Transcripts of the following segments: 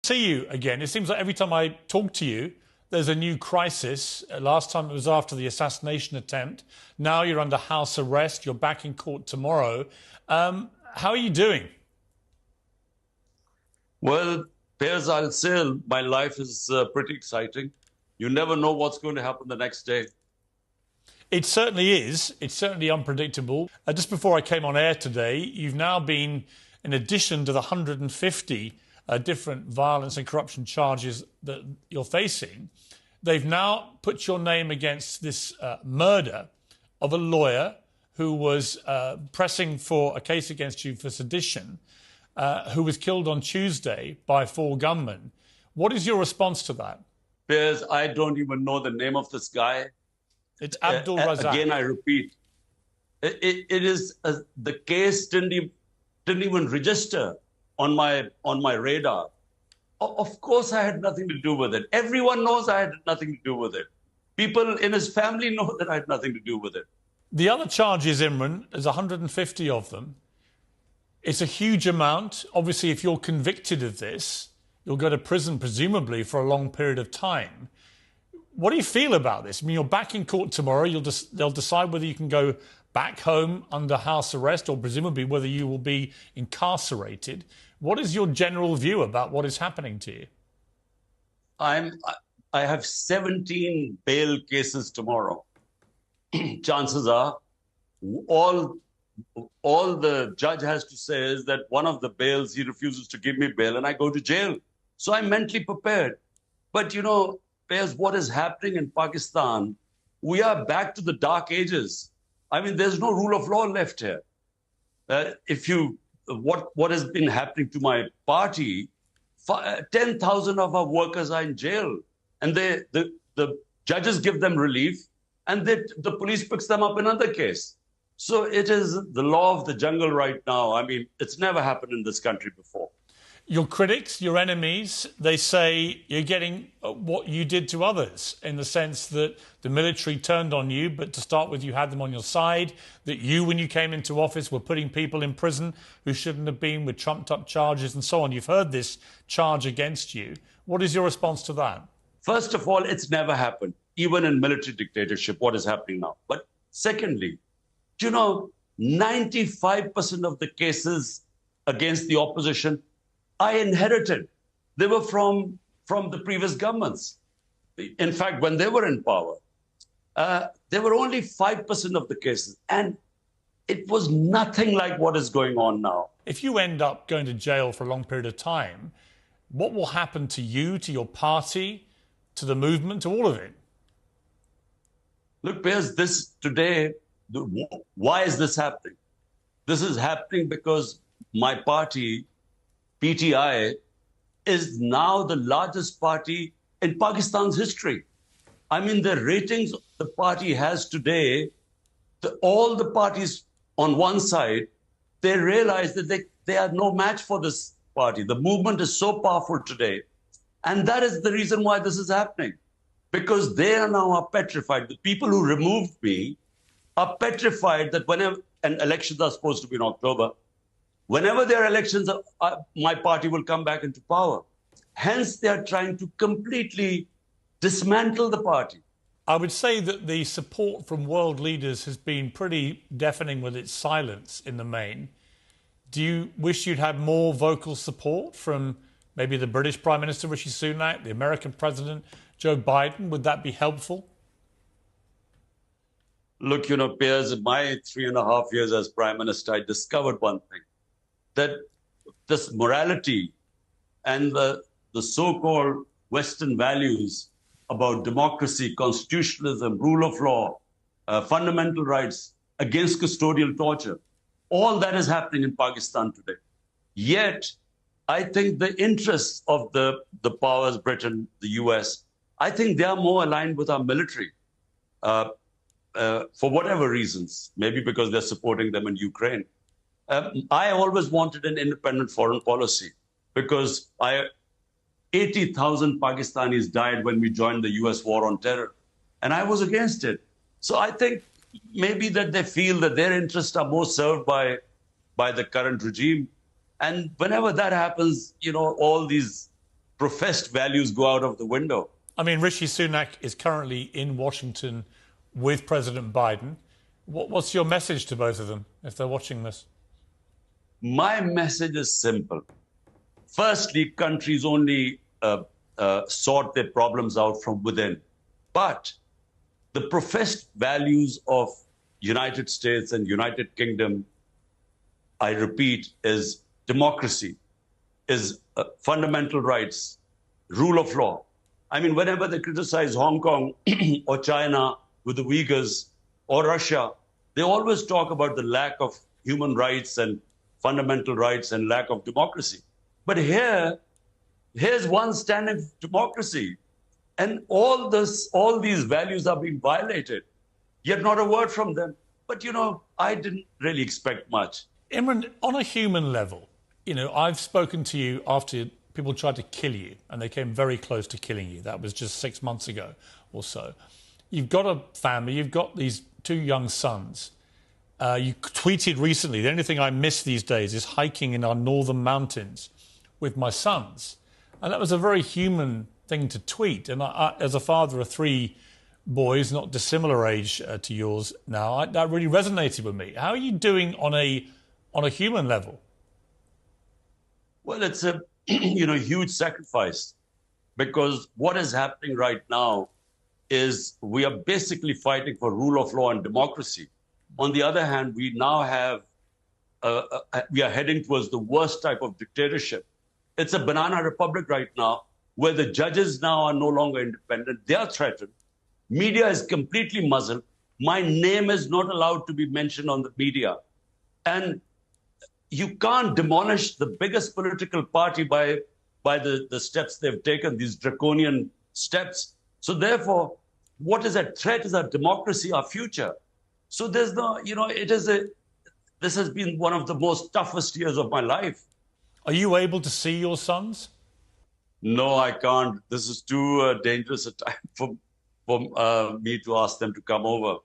See you again. It seems like every time I talk to you, there's a new crisis. Last time it was after the assassination attempt. Now you're under house arrest. You're back in court tomorrow. How are you doing? Well, Piers, I'll say my life is pretty exciting. You never know what's going to happen the next day. It certainly is. It's certainly unpredictable. Just before I came on air today, you've now been, in addition to the 150 different violence and corruption charges that you're facing, they've now put your name against this murder of a lawyer who was pressing for a case against you for sedition, who was killed on Tuesday by 4 gunmen. What is your response to that? Piers, I don't even know the name of this guy. It's Abdul Razak. Again, I repeat, it is the case didn't even register on my radar. Of course, I had nothing to do with it. Everyone knows I had nothing to do with it. People in his family know that I had nothing to do with it. The other charges, Imran, there's 150 of them. It's a huge amount. Obviously, if you're convicted of this, you'll go to prison, presumably, for a long period of time. What do you feel about this? I mean, you're back in court tomorrow. They'll decide whether you can go back home under house arrest or presumably whether you will be incarcerated. What is your general view about what is happening to you? I have 17 bail cases tomorrow. Chances are all the judge has to say is that one of the bails, he refuses to give me bail and I go to jail. So I'm mentally prepared. But, you know, Piers, what is happening in Pakistan, we are back to the dark ages. I mean, there's no rule of law left here. What has been happening to my party, 10,000 of our workers are in jail, and the judges give them relief, and the police picks them up in another case. So it is the law of the jungle right now. I mean, it's never happened in this country before. Your critics, your enemies, they say you're getting what you did to others, in the sense that the military turned on you, but to start with, you had them on your side, that you, when you came into office, were putting people in prison who shouldn't have been, with trumped-up charges and so on. You've heard this charge against you. What is your response to that? First of all, it's never happened, even in military dictatorship, what is happening now. But secondly, you know, 95% of the cases against the opposition I inherited. They were from the previous governments. In fact, when they were in power, there were only 5% of the cases. And it was nothing like what is going on now. If you end up going to jail for a long period of time, what will happen to you, to your party, to the movement, to all of it? Look, Piers, this today, why is this happening? This is happening because my party, PTI, is now the largest party in Pakistan's history. I mean, the ratings the party has today, all the parties on one side, they realize that they are no match for this party. The movement is so powerful today. And that is the reason why this is happening. Because they are now petrified. The people who removed me are petrified that whenever, and elections are supposed to be in October, whenever there are elections, my party will come back into power. Hence, they are trying to completely dismantle the party. I would say that the support from world leaders has been pretty deafening with its silence in the main. Do you wish you'd had more vocal support from maybe the British Prime Minister, Rishi Sunak, the American President, Joe Biden? Would that be helpful? Look, you know, Piers, in my 3.5 years as Prime Minister, I discovered one thing, that this morality and the so-called Western values about democracy, constitutionalism, rule of law, fundamental rights against custodial torture, all that is happening in Pakistan today. Yet, I think the interests of the powers, Britain, the US, I think they are more aligned with our military for whatever reasons, maybe because they're supporting them in Ukraine. I always wanted an independent foreign policy because 80,000 Pakistanis died when we joined the US war on terror, and I was against it. So I think maybe that they feel that their interests are more served by the current regime. And whenever that happens, you know, all these professed values go out of the window. I mean, Rishi Sunak is currently in Washington with President Biden. What's your message to both of them if they're watching this? My message is simple. Firstly, countries only sort their problems out from within. But the professed values of United States and United Kingdom, I repeat, is democracy, is fundamental rights, rule of law. I mean, whenever they criticize Hong Kong or China with the Uyghurs or Russia, they always talk about the lack of human rights and fundamental rights and lack of democracy. But here's one standard for democracy. And all these values are being violated, yet not a word from them. But, I didn't really expect much. Imran, on a human level, I've spoken to you after people tried to kill you, and they came very close to killing you. That was just 6 months ago or so. You've got a family, you've got these 2 young sons. You tweeted recently, the only thing I miss these days is hiking in our northern mountains with my sons. And that was a very human thing to tweet. And I, as a father of 3 boys, not dissimilar age to yours now, that really resonated with me. How are you doing on a human level? Well, it's a huge sacrifice, because what is happening right now is we are basically fighting for rule of law and democracy. On the other hand, we now have, we are heading towards the worst type of dictatorship. It's a banana republic right now, where the judges now are no longer independent. They are threatened. Media is completely muzzled. My name is not allowed to be mentioned on the media. And you can't demolish the biggest political party by the steps they've taken, these draconian steps. So therefore, what is at threat is our democracy, our future. So there's no, this has been one of the most toughest years of my life. Are you able to see your sons? No, I can't. This is too dangerous a time for me to ask them to come over.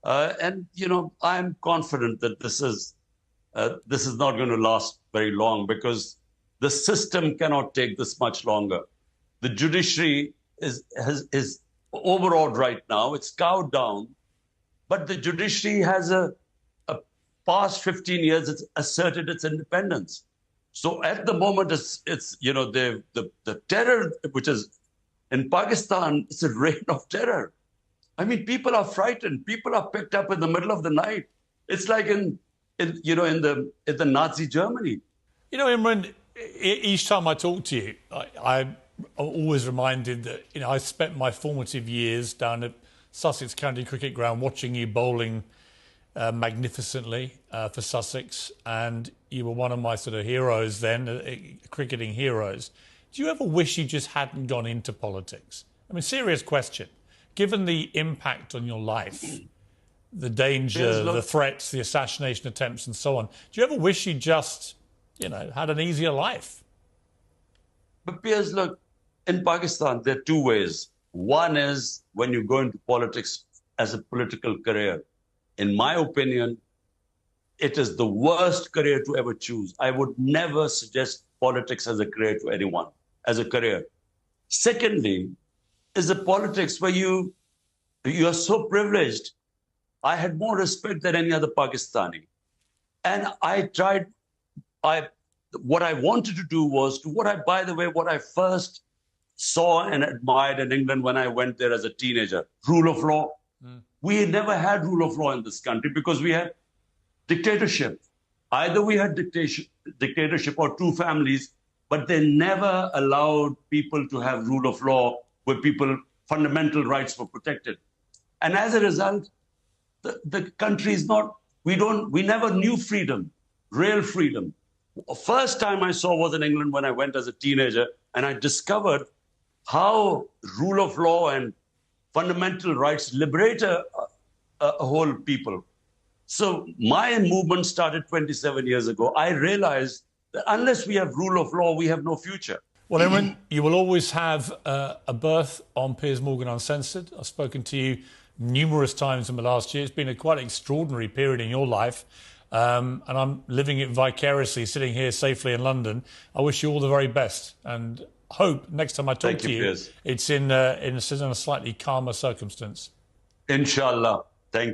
And, I'm confident that this is not going to last very long, because the system cannot take this much longer. The judiciary is overawed right now. It's cowed down. But the judiciary has past 15 years, it's asserted its independence. So at the moment, it's the terror, which is in Pakistan, it's a reign of terror. I mean, people are frightened. People are picked up in the middle of the night. It's like in the Nazi Germany. Imran, each time I talk to you, I'm always reminded that I spent my formative years down at Sussex County Cricket Ground watching you bowling magnificently for Sussex, and you were one of my sort of heroes then, cricketing heroes. Do you ever wish you just hadn't gone into politics? I mean, serious question. Given the impact on your life, the danger, the threats, the assassination attempts and so on, do you ever wish you just, had an easier life? But Piers, look, in Pakistan, there are 2 ways. One is when you go into politics as a political career. In my opinion, it is the worst career to ever choose. I would never suggest politics as a career to anyone, as a career. Secondly, is the politics where you are so privileged. I had more respect than any other Pakistani. And what I wanted to do was what I first saw and admired in England when I went there as a teenager, rule of law. We never had rule of law in this country because we had dictatorship. Either we had dictatorship or 2 families, but they never allowed people to have rule of law where fundamental rights were protected. And as a result, the country is not, we never knew freedom, real freedom. First time I saw was in England when I went as a teenager, and I discovered how rule of law and fundamental rights liberate a whole people. So my movement started 27 years ago. I realized that unless we have rule of law, we have no future. Well, Imran, you will always have a berth on Piers Morgan Uncensored. I've spoken to you numerous times in the last year. It's been a quite extraordinary period in your life. And I'm living it vicariously, sitting here safely in London. I wish you all the very best. And hope next time I talk Thank to you, you, Piers. it's in a slightly calmer circumstance. Inshallah.